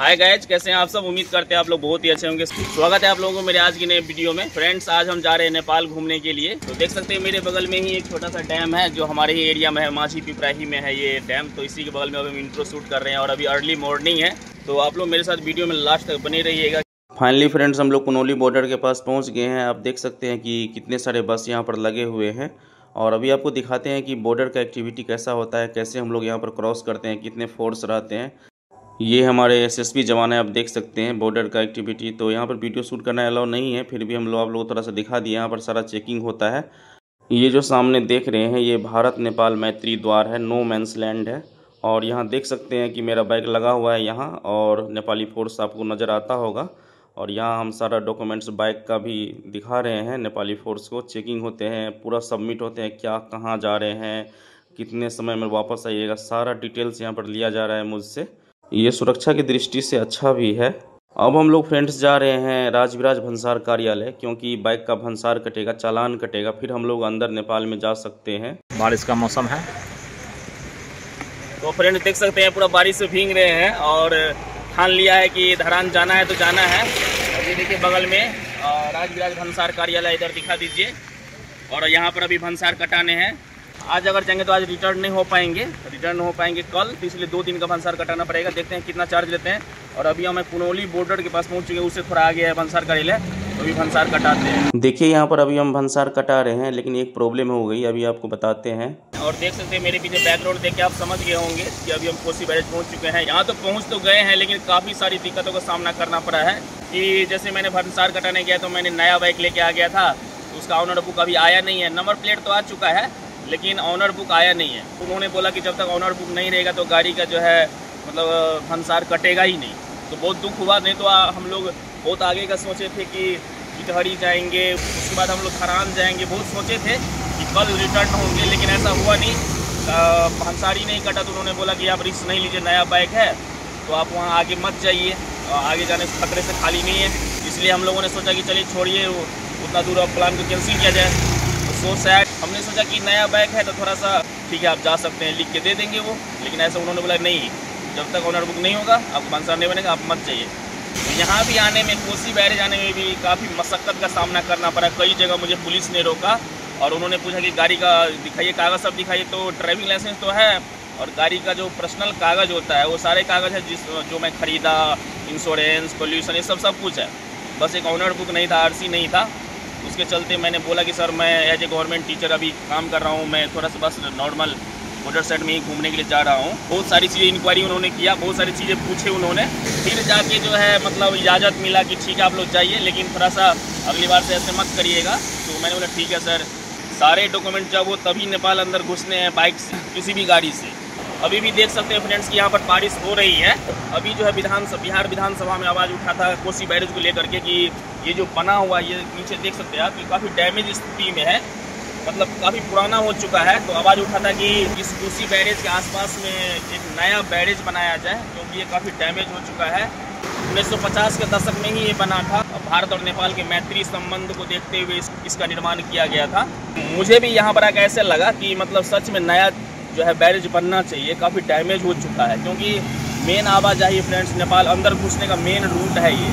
Hi guys, कैसे हैं आप सब। उम्मीद करते हैं आप लोग बहुत ही अच्छे होंगे। स्वागत है आप लोगों को मेरे आज की नए वीडियो में। फ्रेंड्स, आज हम जा रहे हैं नेपाल घूमने के लिए। तो देख सकते हैं मेरे बगल में ही एक छोटा सा डैम है जो हमारे ही एरिया में है, माझी पिपराही में है ये डैम। तो इसी के बगल में अब हम इंट्रो शूट कर रहे हैं और अभी अर्ली मॉर्निंग है, तो आप लोग मेरे साथ वीडियो में लास्ट तक बने रहिएगा। फाइनली फ्रेंड्स, हम लोग कुनौली बॉर्डर के पास पहुँच गए हैं। आप देख सकते हैं कि कितने सारे बस यहाँ पर लगे हुए हैं और अभी आपको दिखाते हैं कि बॉर्डर का एक्टिविटी कैसा होता है, कैसे हम लोग यहाँ पर क्रॉस करते हैं, कितने फोर्स रहते हैं। ये हमारे एसएसबी जवान है, आप देख सकते हैं बॉर्डर का एक्टिविटी। तो यहाँ पर वीडियो शूट करना अलाउ नहीं है, फिर भी हम लोग आप लोगों को थोड़ा सा दिखा दिए। यहाँ पर सारा चेकिंग होता है। ये जो सामने देख रहे हैं ये भारत नेपाल मैत्री द्वार है, नो मैंस लैंड है। और यहाँ देख सकते हैं कि मेरा बाइक लगा हुआ है यहाँ और नेपाली फोर्स आपको नज़र आता होगा। और यहाँ हम सारा डॉक्यूमेंट्स बाइक का भी दिखा रहे हैं नेपाली फोर्स को। चेकिंग होते हैं, पूरा सबमिट होते हैं, क्या कहाँ जा रहे हैं, कितने समय में वापस आइएगा, सारा डिटेल्स यहाँ पर लिया जा रहा है मुझसे। ये सुरक्षा की दृष्टि से अच्छा भी है। अब हम लोग फ्रेंड्स जा रहे हैं राजविराज भंसार कार्यालय, क्योंकि बाइक का भंसार कटेगा, चालान कटेगा, फिर हम लोग अंदर नेपाल में जा सकते हैं। बारिश का मौसम है तो फ्रेंड्स देख सकते हैं पूरा बारिश से भीग रहे हैं और ठान लिया है कि धरान जाना है तो जाना है। और ये देखिए बगल में राजविराज भंसार कार्यालय, इधर दिखा दीजिए। और यहाँ पर अभी भंसार कटाने हैं। आज अगर जाएंगे तो आज रिटर्न नहीं हो पाएंगे, कल, तो इसलिए 2 दिन का भंसार कटाना पड़ेगा। देखते हैं कितना चार्ज लेते हैं। और अभी हमें कुनौली बॉर्डर के पास पहुँच चुके हैं, उससे थोड़ा आगे है भंसार कार्यालय, तो अभी भंसार कटाते हैं। देखिए यहाँ पर अभी हम भंसार कटा रहे हैं, लेकिन एक प्रॉब्लम हो गई, अभी आपको बताते हैं। और देख सकते हैं मेरे पीछे बैकग्राउंड देख के आप समझ गए होंगे कि अभी हम कोसी बैरेज पहुँच चुके हैं। यहाँ तो पहुँच तो गए हैं, लेकिन काफ़ी सारी दिक्कतों का सामना करना पड़ा है। कि जैसे मैंने भंसार कटाने गया तो मैंने नया बाइक लेके आ गया था, उसका ऑनर बुक अभी आया नहीं है। नंबर प्लेट तो आ चुका है लेकिन ऑनर बुक आया नहीं है। उन्होंने बोला कि जब तक ऑनर बुक नहीं रहेगा तो गाड़ी का जो है मतलब भंसार कटेगा ही नहीं। तो बहुत दुख हुआ, नहीं तो हम लोग बहुत आगे का सोचे थे कि इटहरी जाएंगे, उसके बाद हम लोग धरान जाएंगे, बहुत सोचे थे कि कल रिटर्न होंगे, लेकिन ऐसा हुआ नहीं। भंसार ही नहीं कटा तो उन्होंने बोला कि आप रिस्क नहीं लीजिए, नया बाइक है तो आप वहाँ आगे मत जाइए, आगे जाने से खतरे से खाली नहीं है। इसलिए हम लोगों ने सोचा कि चलिए छोड़िए, उतना दूर अब प्लान को कैंसिल किया जाए। सो सैड, हमने सोचा कि नया बाइक है तो थोड़ा सा ठीक है आप जा सकते हैं, लिख के दे देंगे वो। लेकिन ऐसा उन्होंने बोला नहीं, जब तक ऑनर बुक नहीं होगा आपको भंसार नहीं बनेगा, आप मत जाइए। तो यहाँ भी आने में, कोसी बैरेज आने में भी काफ़ी मशक्क़त का सामना करना पड़ा। कई जगह मुझे पुलिस ने रोका और उन्होंने पूछा कि गाड़ी का दिखाइए, कागज़ सब दिखाइए। तो ड्राइविंग लाइसेंस तो है और गाड़ी का जो पर्सनल कागज़ होता है वो सारे कागज़ है जो मैं ख़रीदा, इंश्योरेंस, पोल्यूशन, ये सब कुछ है। बस एक ऑनर बुक नहीं था, आरसी नहीं था। उसके चलते मैंने बोला कि सर मैं एज ए गवर्नमेंट टीचर अभी काम कर रहा हूँ, मैं थोड़ा सा बस नॉर्मल बॉर्डर साइड में ही घूमने के लिए जा रहा हूँ। बहुत सारी चीज़ें इंक्वायरी उन्होंने किया, बहुत सारी चीज़ें पूछे उन्होंने, फिर जाके जो है मतलब इजाज़त मिला कि ठीक है आप लोग जाइए, लेकिन थोड़ा सा अगली बार से ऐसे मत करिएगा। तो मैंने बोला ठीक है सर। सारे डॉक्यूमेंट जब वो तभी नेपाल अंदर घुसने हैं बाइक से, किसी भी गाड़ी से। अभी भी देख सकते हैं फ्रेंड्स कि यहाँ पर बारिश हो रही है। अभी जो है बिहार विधानसभा में आवाज़ उठा था कोसी बैरेज को लेकर के कि ये जो बना हुआ, ये नीचे देख सकते हैं आप कि काफ़ी डैमेज स्थिति में है, मतलब काफ़ी पुराना हो चुका है। तो आवाज़ उठा था कि इस कोसी बैरेज के आसपास में एक नया बैरेज बनाया जाए, क्योंकि ये काफ़ी डैमेज हो चुका है। 1950 के दशक में ही ये बना था। भारत और नेपाल के मैत्री संबंध को देखते हुए इसका निर्माण किया गया था। मुझे भी यहाँ पर आकर ऐसे लगा कि मतलब सच में नया जो है बैरेज बनना चाहिए, काफ़ी डैमेज हो चुका है। क्योंकि मेन आवाजाही फ्रेंड्स नेपाल अंदर घुसने का मेन रूट है ये।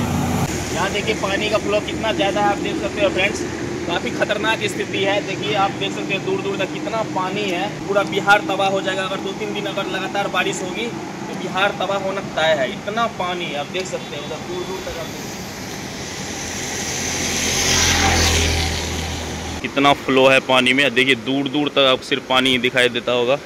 यहाँ देखिए पानी का फ्लो कितना ज़्यादा है, आप देख सकते हो फ्रेंड्स, काफ़ी खतरनाक स्थिति है। देखिए आप देख सकते हैं दूर दूर तक कितना पानी है, पूरा बिहार तबाह हो जाएगा। अगर 2-3 दिन अगर लगातार बारिश होगी तो बिहार तबाह होना तय है, इतना पानी आप देख सकते हैं उधर दूर दूर तक। आप कितना फ्लो है पानी में, देखिए दूर दूर तक आपको सिर्फ पानी दिखाई देता होगा।